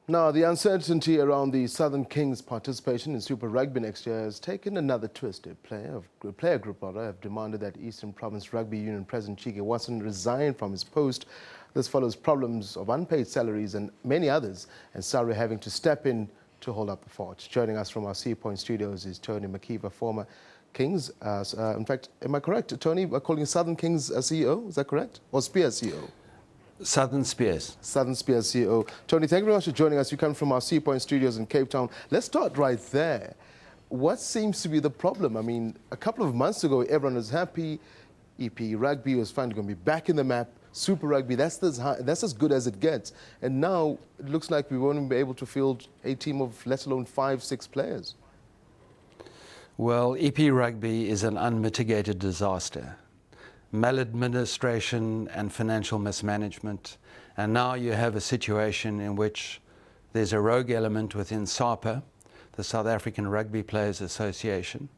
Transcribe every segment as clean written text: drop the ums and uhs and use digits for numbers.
Now, the uncertainty around the Southern Kings' participation in Super Rugby next year has taken another twist. A player group have demanded that Eastern Province Rugby Union President Chike Watson resign from his post. This follows problems of unpaid salaries and many others, and SARU having to step in to hold up the fort. Joining us from our Sea Point studios is Tony McKeever, former Kings. In fact, am I correct, Tony, calling Southern Kings a CEO? Is that correct? Or Spears CEO? Southern Spears. Southern Spears CEO. Tony, thank you very much for joining us. You come from our Sea Point studios in Cape Town. Let's start right there. What seems to be the problem? I mean, a couple of months ago, everyone was happy. EP Rugby was finally going to be back in the map. Super Rugby, that's as good as it gets. And now it looks like we won't be able to field a team of let alone 5, 6 players. Well, EP Rugby is an unmitigated disaster. Maladministration and financial mismanagement, and now you have a situation in which there's a rogue element within SAPA, the South African Rugby Players Association,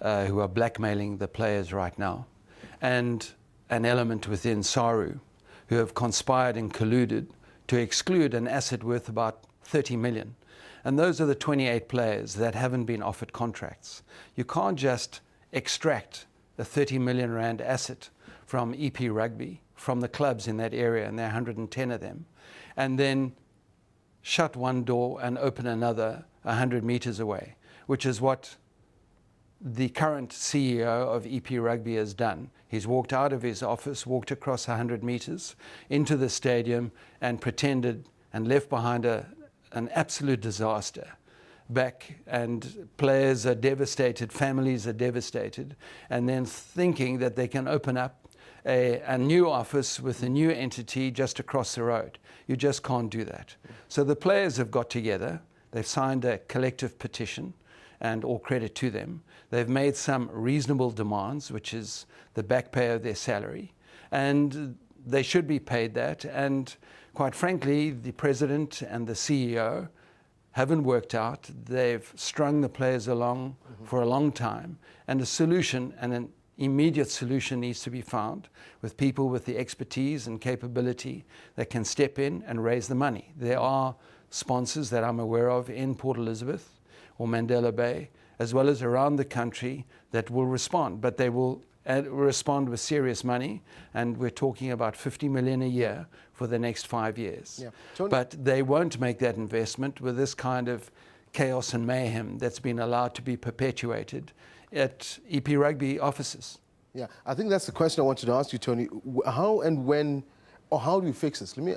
who are blackmailing the players right now, and an element within SARU who have conspired and colluded to exclude an asset worth about 30 million. And those are the 28 players that haven't been offered contracts. You can't just extract a 30 million rand asset from EP Rugby, from the clubs in that area, and there are 110 of them, and then shut one door and open another 100 meters away, which is what the current CEO of EP Rugby has done. He's walked out of his office, walked across 100 meters into the stadium and pretended and left behind an absolute disaster back, and players are devastated, families are devastated, and then thinking that they can open up a new office with a new entity just across the road. You just can't do that. So the players have got together, they've signed a collective petition, and all credit to them. They've made some reasonable demands, which is the back pay of their salary, and they should be paid that. And quite frankly, the president and the CEO haven't worked out. They've strung the players along for a long time, and a solution, and an immediate solution, needs to be found with people with the expertise and capability that can step in and raise the money. There are sponsors that I'm aware of in Port Elizabeth or Mandela Bay, as well as around the country, that will respond, but they will respond with serious money, and we're talking about 50 million a year for the next 5 years. Yeah. But they won't make that investment with this kind of chaos and mayhem that's been allowed to be perpetuated at EP Rugby offices. Yeah, I think that's the question I wanted to ask you, Tony. How and when, or how do you fix this? Let me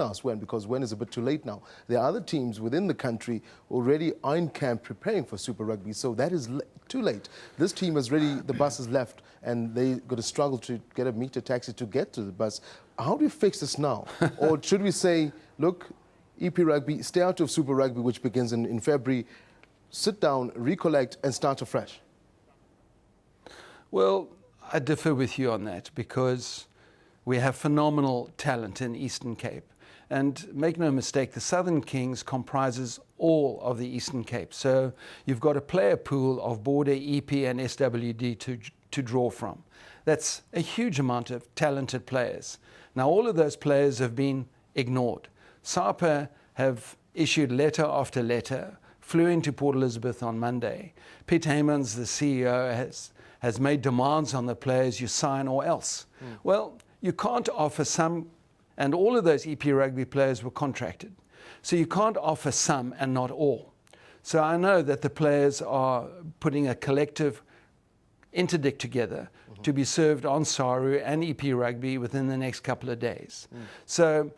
ask when, because when is a bit too late now. There are other teams within the country already in camp preparing for Super Rugby, so that is too late. This team has already, the bus has left, and they're going to struggle to get a meter taxi to get to the bus. How do you fix this now? Or should we say, look, EP Rugby, stay out of Super Rugby, which begins in February, sit down, recollect, and start afresh? Well, I differ with you on that, because we have phenomenal talent in Eastern Cape. And make no mistake, the Southern Kings comprises all of the Eastern Cape. So you've got a player pool of Border, EP and SWD to draw from. That's a huge amount of talented players. Now, all of those players have been ignored. SAPA have issued letter after letter, flew into Port Elizabeth on Monday. Pete Haymans, the CEO, has made demands on the players: you sign or else. Well, you can't offer some, and all of those EP Rugby players were contracted. So you can't offer some and not all. So I know that the players are putting a collective interdict together to be served on SARU and EP Rugby within the next couple of days. So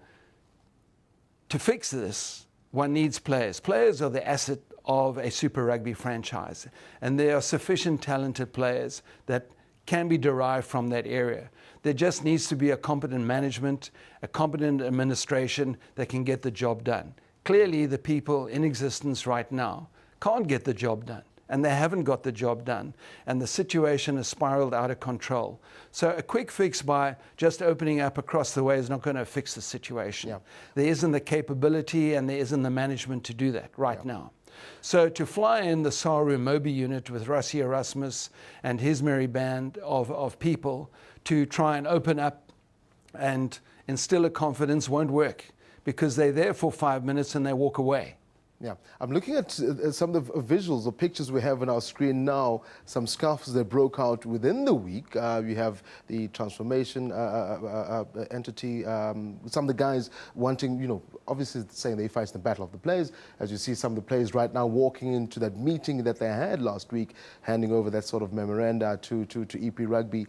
to fix this, one needs players. Players are the asset of a Super Rugby franchise, and there are sufficient talented players that can be derived from that area. There just needs to be a competent management, a competent administration that can get the job done. Clearly, the people in existence right now can't get the job done, and they haven't got the job done, and the situation has spiraled out of control. So a quick fix by just opening up across the way is not going to fix the situation. Yeah. There isn't the capability and there isn't the management to do that right now. So to fly in the SARU Mobi unit with Rassie Erasmus and his merry band of people to try and open up and instill a confidence won't work, because they're there for 5 minutes and they walk away. Yeah, I'm looking at some of the visuals or pictures we have on our screen now, some scuffles that broke out within the week. You have the transformation entity, some of the guys wanting, you know, obviously saying they fight the battle of the players. As you see some of the players right now walking into that meeting that they had last week, handing over that sort of memoranda to EP Rugby.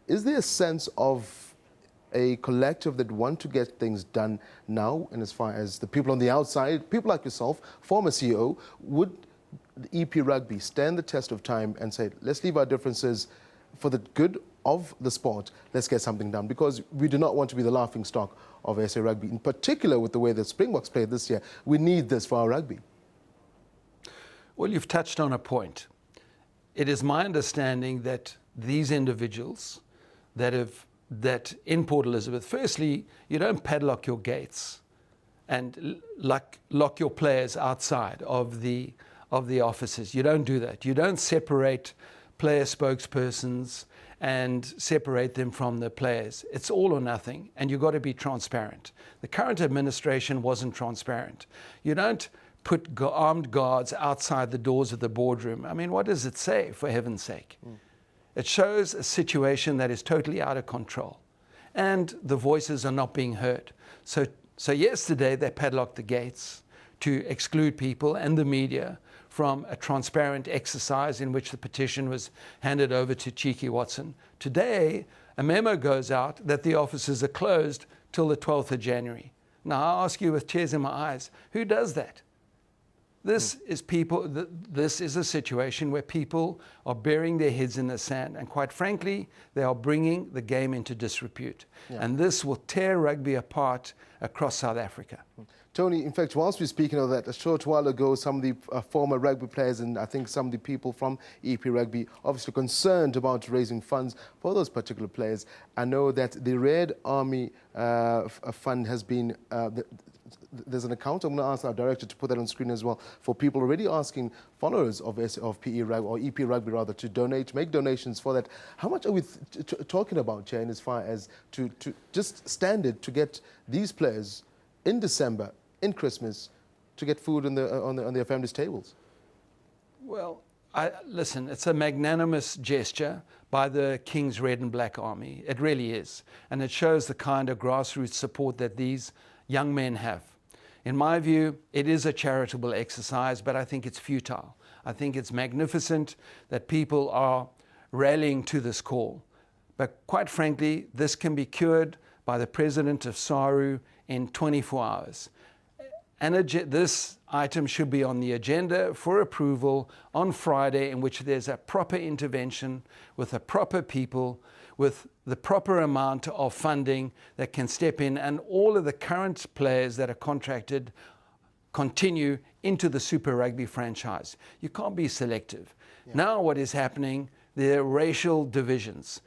Is there a sense of a collective that want to get things done now, and as far as the people on the outside, people like yourself, former CEO, would EP Rugby stand the test of time and say, let's leave our differences for the good of the sport, let's get something done, because we do not want to be the laughing stock of SA Rugby, in particular with the way the Springboks played this year. We need this for our rugby. Well, you've touched on a point. It is my understanding that these individuals that in Port Elizabeth, firstly, you don't padlock your gates and lock your players outside of the offices. You don't do that. You don't separate player spokespersons and separate them from the players. It's all or nothing, and you've got to be transparent. The current administration wasn't transparent. You don't put armed guards outside the doors of the boardroom. I mean, what does it say, for heaven's sake? It shows a situation that is totally out of control, and the voices are not being heard. So yesterday they padlocked the gates to exclude people and the media from a transparent exercise in which the petition was handed over to Cheeky Watson. Today, a memo goes out that the offices are closed till the 12th of January. Now, I ask you with tears in my eyes, who does that? This is a situation where people are burying their heads in the sand, and quite frankly, they are bringing the game into disrepute. Yeah. And this will tear rugby apart across South Africa. Tony, in fact, whilst we're speaking of that, a short while ago, some of the former rugby players and I think some of the people from EP Rugby obviously concerned about raising funds for those particular players. I know that the Red Army Fund has been... there's an account, I'm going to ask our director to put that on screen as well, for people already asking followers of PE Rugby, or EP Rugby rather, to donate, make donations for that. How much are we talking about, Jane, as far as to just standard to get these players in December, in Christmas, to get food on their families' tables? Well, listen, it's a magnanimous gesture by the King's Red and Black Army. It really is. And it shows the kind of grassroots support that these young men have. In my view, it is a charitable exercise, but I think it's futile. I think it's magnificent that people are rallying to this call. But quite frankly, this can be cured by the president of SARU in 24 hours. And this item should be on the agenda for approval on Friday, in which there's a proper intervention with the proper people, with the proper amount of funding that can step in, and all of the current players that are contracted continue into the Super Rugby franchise. You can't be selective. Yeah. Now what is happening, there are racial divisions.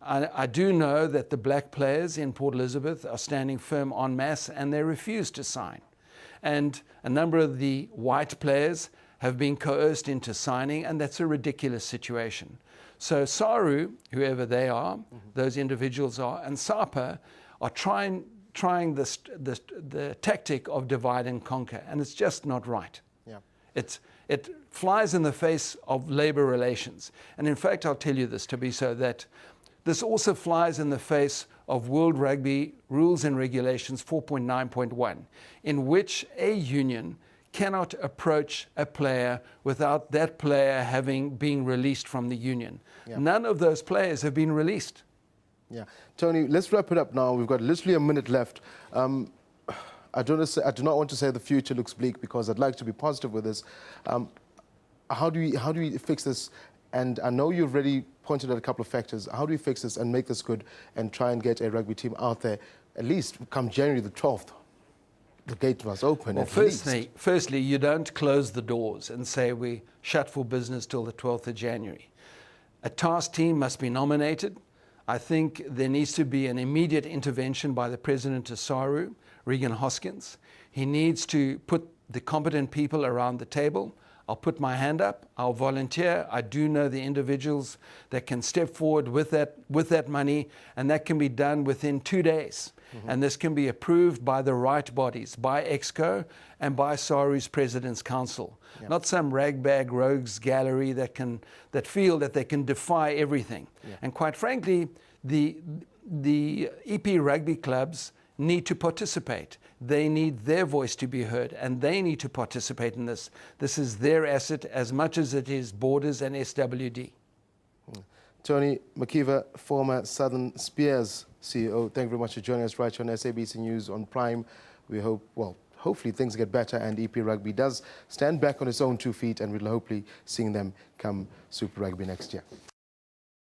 I do know that the black players in Port Elizabeth are standing firm en masse, and they refuse to sign. And a number of the white players have been coerced into signing, and that's a ridiculous situation. So SARU, whoever they are, those individuals are, and SAPA are trying the tactic of divide and conquer, and it's just not right. Yeah. It flies in the face of labour relations. And in fact, I'll tell you this, Tabiso, that this also flies in the face of World Rugby Rules and Regulations 4.9.1, in which a union cannot approach a player without that player being released from the union. Yeah. None of those players have been released. Yeah. Tony, let's wrap it up now. We've got literally a minute left. I do not want to say the future looks bleak, because I'd like to be positive with this. How do we fix this? And I know you've already pointed at a couple of factors. How do we fix this and make this good and try and get a rugby team out there, at least come January the 12th? The gate must open. Well, firstly, you don't close the doors and say we shut for business till the 12th of January. A task team must be nominated. I think there needs to be an immediate intervention by the president of SARU, Regan Hoskins. He needs to put the competent people around the table. I'll put my hand up. I'll volunteer. I do know the individuals that can step forward with that money, and that can be done within 2 days. And this can be approved by the right bodies, by EXCO and by SARU's President's Council. Not some ragbag rogues gallery that feel that they can defy everything. And quite frankly, the EP rugby clubs need to participate. They need their voice to be heard, and they need to participate in this. This is their asset as much as it is Borders and SWD. Tony McKeever, former Southern Spears CEO, thank you very much for joining us right here on SABC News on Prime. We hope, well, hopefully things get better and EP Rugby does stand back on its own 2 feet, and we'll hopefully seeing them come Super Rugby next year.